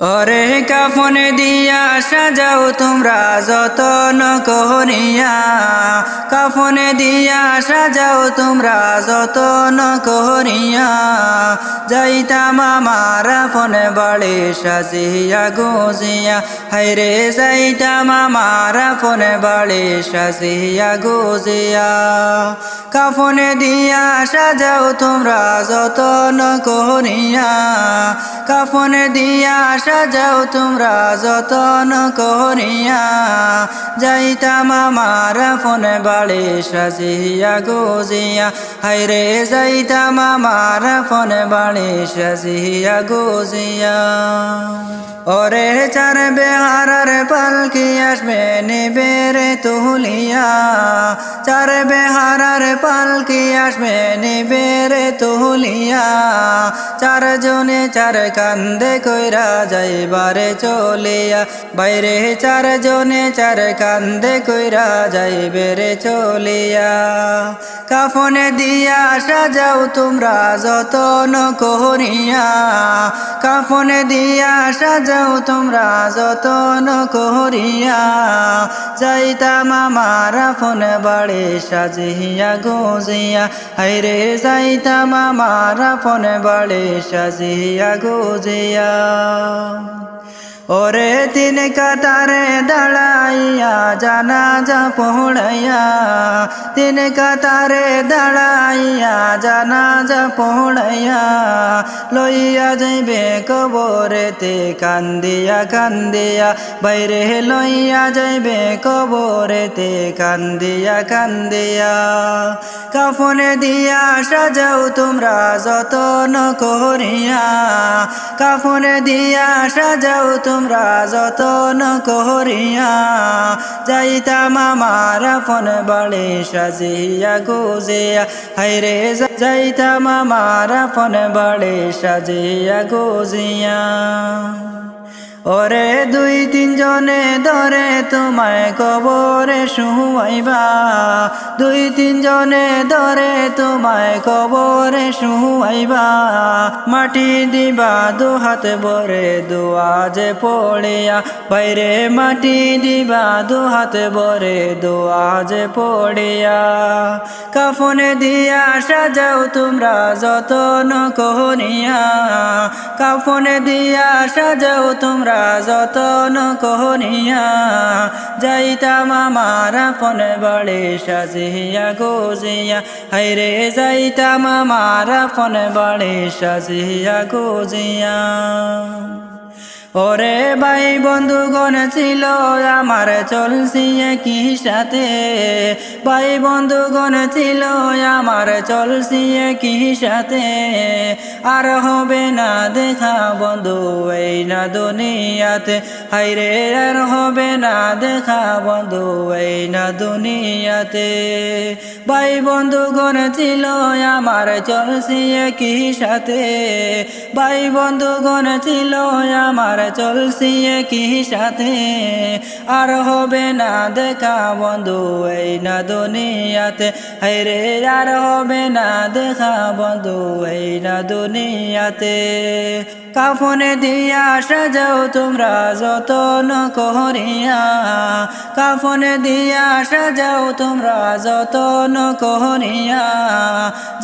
ওরে কাফনে দিয়া সাজাও তোমরা যতন করিয়া, কাফনে দিয়া সাজাও তোমরা যতন করিয়া। যাইতাম আমার ফনে বাড়ি সাজিয়া গুজিয়া, হাইরে যাইতাম আমার ফনে বাড়ি সাজিয়া গুজিয়া। কাফনে দিয়া সাজাও তোমরা যতন করিয়া, কাফনে দিয়া সাজাও তোমরা যতন করিয়া। যাইতাম আমার ফনে বাড়ি সাজিয়া গুজিয়া, হাইরে যাইতাম আমার ফনে বাড়ি সাজিয়া গুজিয়া। ওরে চার বেহারার পালকি আসবে নিবে রে তুলিয়া, চার বেহারার পালকি আসবে নিবে রে তুলিয়া। চারজনে চার কান্দে কইরা যাইবারে চলিয়া, বাইরে চারজনে চার কান্দে কইরা যাইবে রে চলিয়া। কাফনে দিয়া সাজাও তোমরা যতন করিয়া, কাফনে দিয়া সাজাও তোমরা যতন করিয়া। যাইতাম আমার ফনে বাড়ি সাজিয়া গুজিয়া, হাইরে যাইতাম আমার ফনে বাড়ি সাজিয়া গুজিয়া। ওরে তিন কাতারে দাঁড়াইয়া জানাজা পড়াইয়া, তিন কাতারে দাঁড়াইয়া জানাজা পড়াইয়া। লইয়া যাইবে কবরেতে কান্দিয়া কান্দিয়া, বাইরে লইয়া যাইবে কবরেতে কান্দিয়া কান্দিয়া। কাফনে দিয়া সাজাও তোমরা যতন করিয়া, কাফনে দিয়া সাজাও তোমরা যতন করিয়া। যাইতাম আমার ফনে বাড়ি সাজিয়া গুজিয়া, হাইরে যাইতাম আমার ফনে বাড়ি সাজিয়া গুজিয়া। ওরে দুই তিনজনে ধরে তোমায় কবরে শুয়াইবা, দুই তিনজনে ধরে তোমায় কবরে শুয়াইবা। মাটি দিবা দু হাত ভরে দুয়াজে পড়িয়া, বাইরে মাটি দিবা দু হাত ভরে দুয়াজে পড়িয়া। কাফনে দিয়া সাজাও তোমরা যতন করিয়া, কাফনে দিয়া সাজাও তোমরা যতন করিয়া। যাইতাম আমার ফনে বাড়ি সাজিয়া গুজিয়া, হাইরে যাইতাম আমার ফনে বাড়ি সাজিয়া গুজিয়া। ওরে ভাই বন্ধুগণ ছিল আমার চলছি একই সাথে, ভাই বন্ধুগণ ছিল আমার চলছি একই সাথে। আর হবে না দেখা বন্ধু এই না দুনিয়াতে, হাইরে আর হবে না দেখা বন্ধু এই না দুনিয়াতে। ভাই বন্ধুগণ ছিল আমার চলছি একই সাথে, ভাই বন্ধুগণ ছিল আমার চলছি একই সাথে। আর হবে না দেখা বন্ধু এই না দুনিয়াতে, হাইরে আর হবে না দেখা বন্ধু এই না দুনিয়াতে। কাফনে দিয়া সাজাও তোমরা যতন করিয়া, কাফনে দিয়া সাজাও তোমরা যতন করিয়া।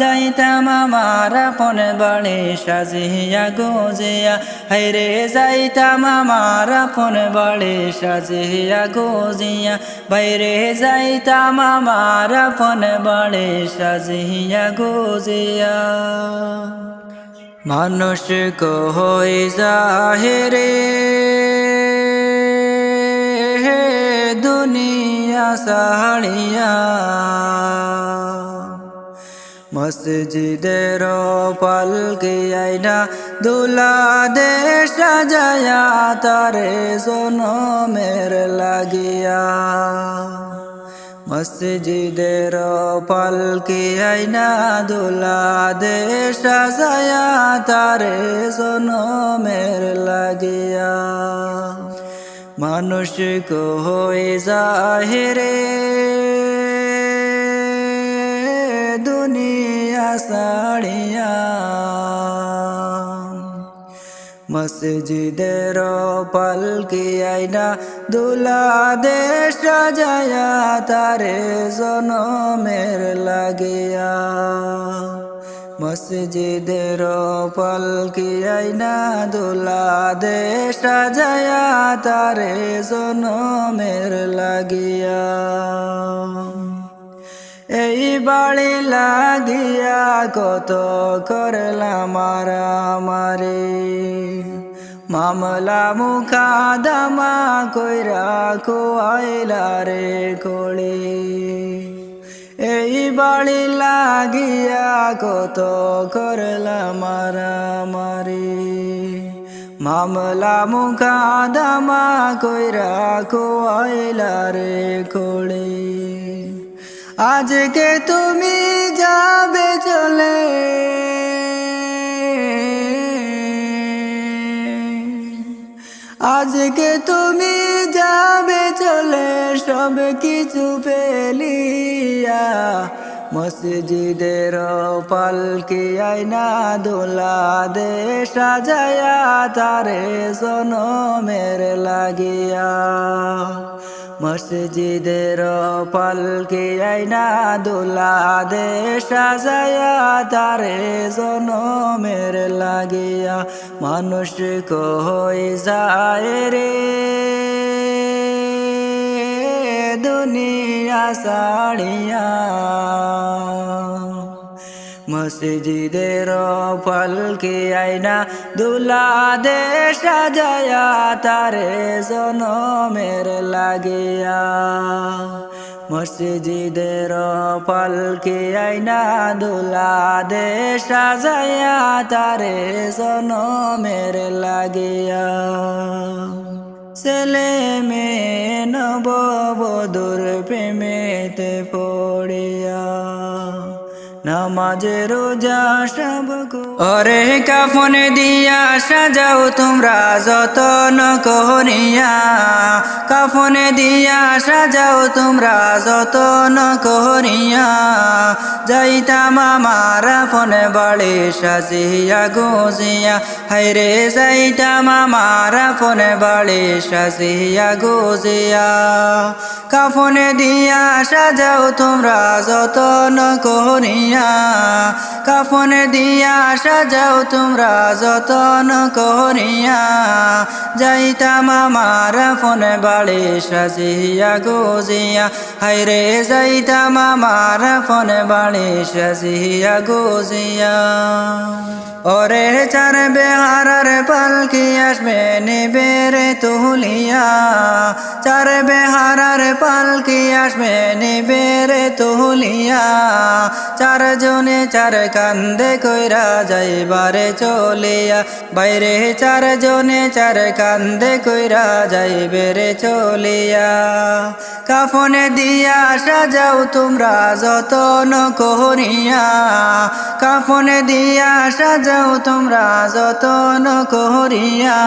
যাইতাম আমার ফনে বাড়ি সাজিয়া গুজিয়া, হাইরে যাইতাম আমার ফনে বাড়ি সাজিয়া গুজিয়া, বাইরে যাইতাম আমার ফনে বাড়ি সাজিয়া গুজিয়া। মানুষ কই জাহেরে দুনিয়া সাড়িয়া, মসজিদের পালকি আইনা দুলা দে সাজায়া তারে জনমের লাগিয়া। মসজিদের পালকি আইনা দুলা দে সাজায়া তারে জনমের লাগিয়া। মানুষ কই জাহেরে দুনিয়া সাড়িয়া, মসজিদের পালকি আইনা দুলা দে সাজায়া তারে জনমের লাগিয়া মসজিদের পালকি আইনা দুলা দে সাজায়া তারে জনমের লাগিয়া এই বাড়ি লাগিয়া কত করলাম মারামারি মামলা মুকাদমা কইরা কোয়াইলা রে কোড়ি এই বাড়ি লাগিয়া কত করলাম মারামারি মামলা মুকাদমা কইরা কোয়াইলা রে কোড়ি আজকে তুমি যাবে চলে আজকে তুমি যাবে চলে সব কিছু ফেলিয়া মসজিদের পালকি আইনা দোলা দে সাজায়া তারে জনমের লাগিয়া মসজিদের পালকি আইনা দোলা দে সাজায়া তারে জনমের লাগিয়া মানুষ কই যায় রে দুনিয়া ছাড়িয়া মসজিদের পালকি আইনা দুলা দে সাজায়া তারে জনমের লাগিয়া মসজিদের পালকি আইনা দুলা দে সাজায়া তারে জনমের লাগিয়া ছেলে মেয়ে নববধূর প্রেমেতে পড়িয়া নামাজে রোজা সব ওরে কাফন দিয়া সাজাও তোমরা যতন করিয়া কাফন দিয়া সাজাও তোমরা যতন করিয়া যাইতাম আমার ফোনে বাড়ি সাজিয়া গুজিয়া হাইরে যাইতাম আমার ফোনে বাড়ি সাজিয়া গুজিয়া কাফন দিয়া সাজাও তোমরা যতন করিয়া কাফন দিয়া সাজাও তোমরা যতন করিয়া যাইতাম আমার ফোনে বাড়ি সাজিয়া গুজিয়া হাইরে যাইতাম আমার ফোনে বাড়ি সাজিয়া গুজিয়া ওরে চার বেহারার পালকি আসবে নিবে রে তুলিয়া চার বেহারার পালকি আসবে নিবে রে তুলিয়া চারজনে চার কান্দে কইরা যাইবারে চলিয়া বাইরে চারজনে চার কান্দে কইরা যাইবে রে চলিয়া কাফনে দিয়া সাজাও তোমরা যতন করিয়া কাফনে দিয়া সাজাও তোমরা যতন করিয়া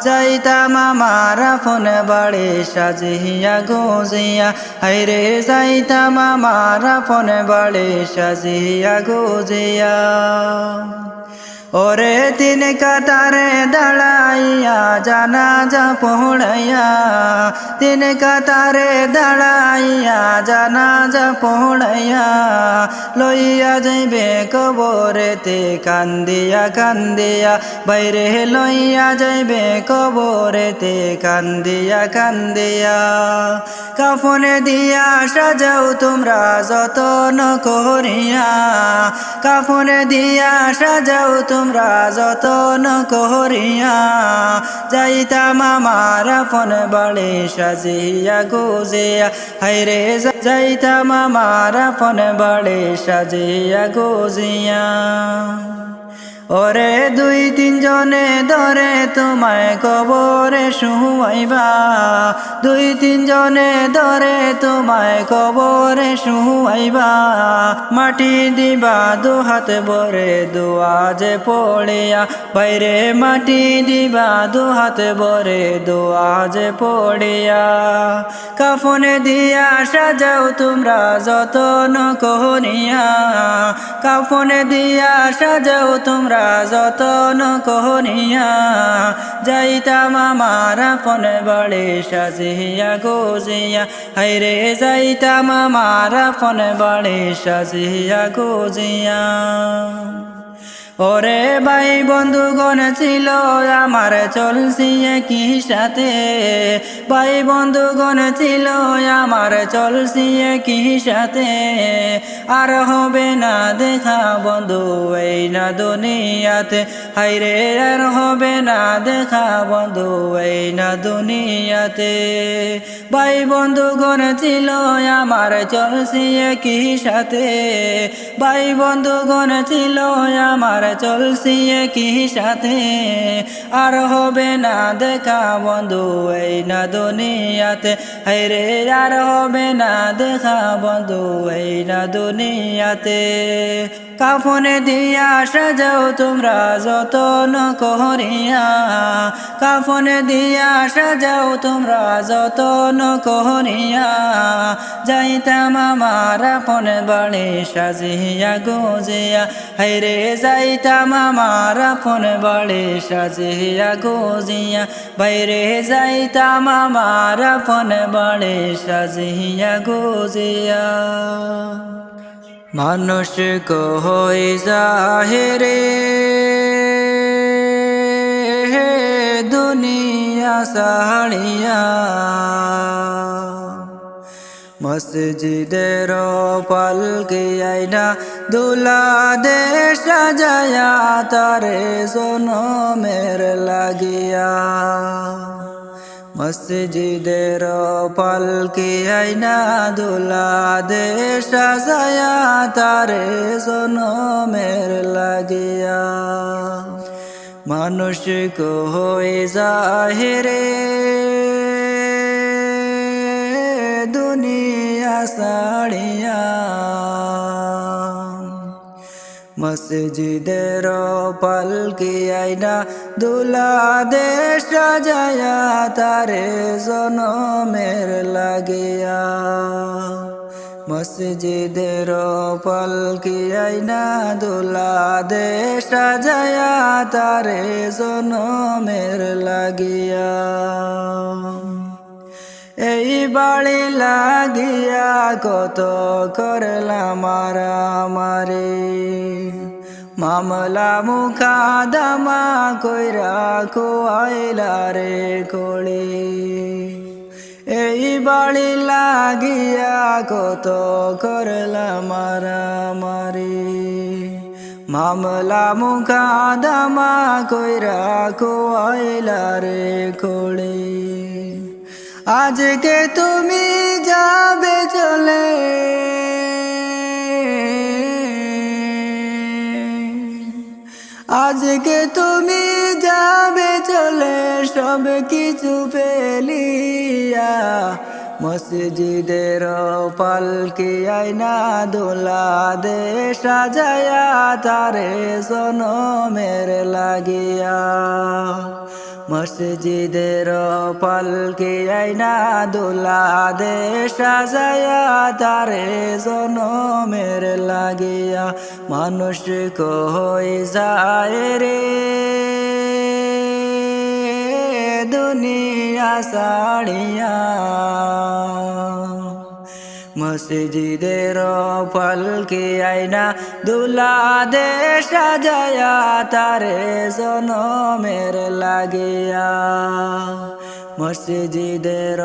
যাইতাম আমার ফোনে বাড়ি সাজিয়া গুজিয়া হাইরে যাইতাম আমার ফোনে বাড়ি সাজিয়া গুজিয়া ওরে তিন কাতারে দাঁড়াইয়া জানাজা পড়াইয়া তিন কাতারে দাঁড়াইয়া জানাজা পড়াইয়া লইয়া যাইবে কবরেতে কান্দিয়া কান্দিয়া বাইরে লইয়া যাইবে কবরেতে কান্দিয়া কান্দিয়া কাফনে দিয়া সাজাও তোমরা যতন করিয়া কাফনে দিয়া সাজাও তোমরা যতন করিয়া যাইতাম আমার ফোন বাড়ি সাজিয়া গুজিয়া হাইরে যাইতাম আমার ফোন বাড়ি সাজিয়া গুজিয়া ওরে দুই তিনজনে ধরে তোমায় কবরে শুয়াইবা দুই তিনজনে ধরে তোমায় কবরে শুয়াইবা মাটি দিবা দু হাত ভরে দুয়াজে পড়িয়া বাইরে মাটি দিবা দু হাত ভরে দুয়াজে পড়িয়া কাফনে দিয়া সাজাও তোমরা যতন করিয়া কাফনে দিয়া সাজাও তোমরা তোমরা যতন করিয়া যাইতাম আমার আপন বাড়ি সাজিয়া গুজিয়া হাইরে যাইতাম আমার আপন বাড়ি সাজিয়া গুজিয়া ওরে ভাই বন্ধুগণ ছিল আমার চলছি একই সাথে ভাই বন্ধুগণ ছিল আমার চলছি একই সাথে আর হবে না দেখা বন্ধু এই না দুনিয়াতে হাইরে আর হবে না দেখা বন্ধু এই না দুনিয়াতে ভাই বন্ধুগণ ছিল আমার চলছি একই সাথে ভাই বন্ধুগণ ছিল আমার চলছি একই সাথে আর হবে না দেখা বন্ধু এই না দুনিয়াতে হায়রে আর হবে না দেখা বন্ধু এই না দুনিয়াতে কাফনে দিয়া সাজাও তোমরা যতন করিয়া কাফনে দিয়া সাজাও তোমরা যতন করিয়া যাইতাম আমার আপন বাড়ি সাজিয়া গুজিয়া হায়রে যাইতাম আমার আপন বাড়ি সাজিয়া গুজিয়া বাইরে যাইতাম আমার আপন বাড়ি সাজিয়া গুজিয়া মানুষ কই জাহেরে দুনিয়া সাড়িয়া মসজিদের পালকি আইনা দুলা দে সাজায়া তারে জনমের লাগিয়া মসজিদের পালকি আইনা দুলা দে সাজায়া তারে জনমের লাগিয়া মানুষ কই জাহেরে দুনিয়া সাড়িয়া মসজিদের পালকি আইনা দুলা দে সাজায়া তারে জনমের লাগিয়া মসজিদের পালকি আইনা দুলা দে সাজায়া তারে জনমের লাগিয়া এই বাড়ি লাগিয়া কত করলাম মারামারি মামলা মুকাদমা কইরা খুয়াইলা রে কোড়ি এই বাড়ি লাগিয়া কত করলাম মারামারি মামলা মুকাদমা কইরা খুয়াইলা রে কোড়ি আজকে তুমি যাবে চলে আজকে তুমি যাবে চলে সব কিছু ফেলিয়া মসজিদের পালকি আইনা দোলা দে সাজায়া তারে জনমের লাগিয়া মসজিদের পালকি আইনা দোলা দে সাজায়া তারে জনমের লাগিয়া মানুষ কই যায় রে দুনিয়া সাড়িয়া মসজিদের পালকি আইনা দুলা দে সাজায়া তারে জনমের লাগিয়া মসজিদের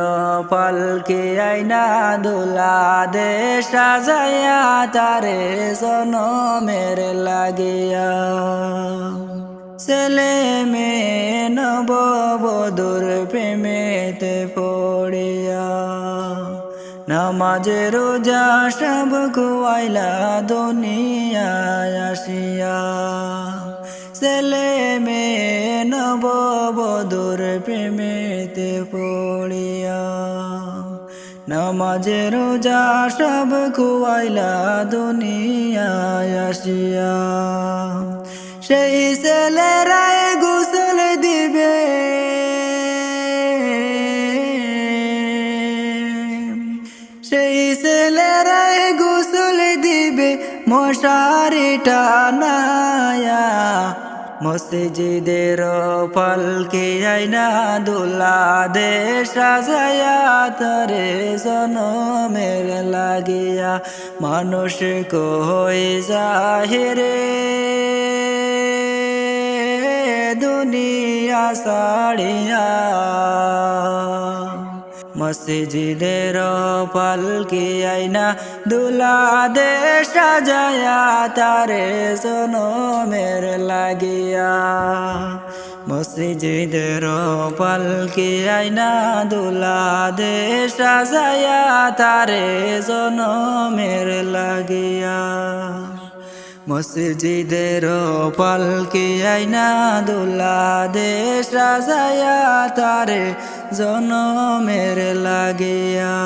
পালকি আইনা দুলা দে সাজায়া তারে জনমের লাগিয়া ছেলে মেয়ে নববধূর প্রেমেতে পড়িয়া নামাজে রোজা সব খুয়াইলা দুনিয়ায় আসিয়া ছেলে মেয়ে নববধূর প্রেমেতে পড়িয়া নামাজে রোজা সব খুয়াইলা দুনিয়ায় আসিয়া সেই ছেলেরাই গোসল দিবে সেই ছেলেরাই গোসল দিবে মশারি টানায়া মসজিদের পালকি আইনা দুলা দে সাজায়া তরে জনমের লাগিয়া মানুষ কই জাহিরে দুনিয়া সাড়িয়া মসজিদের পালকি আইনা দুলা দে সাজায়া তারে জনমের লাগিয়া মসজিদের পালকি আইনা দুলা দে সাজায়া তারে জনমের লাগিয়া মসজিদের পালকি আইনা দুলা দে সাজায়া তারে জনমের লাগিয়া।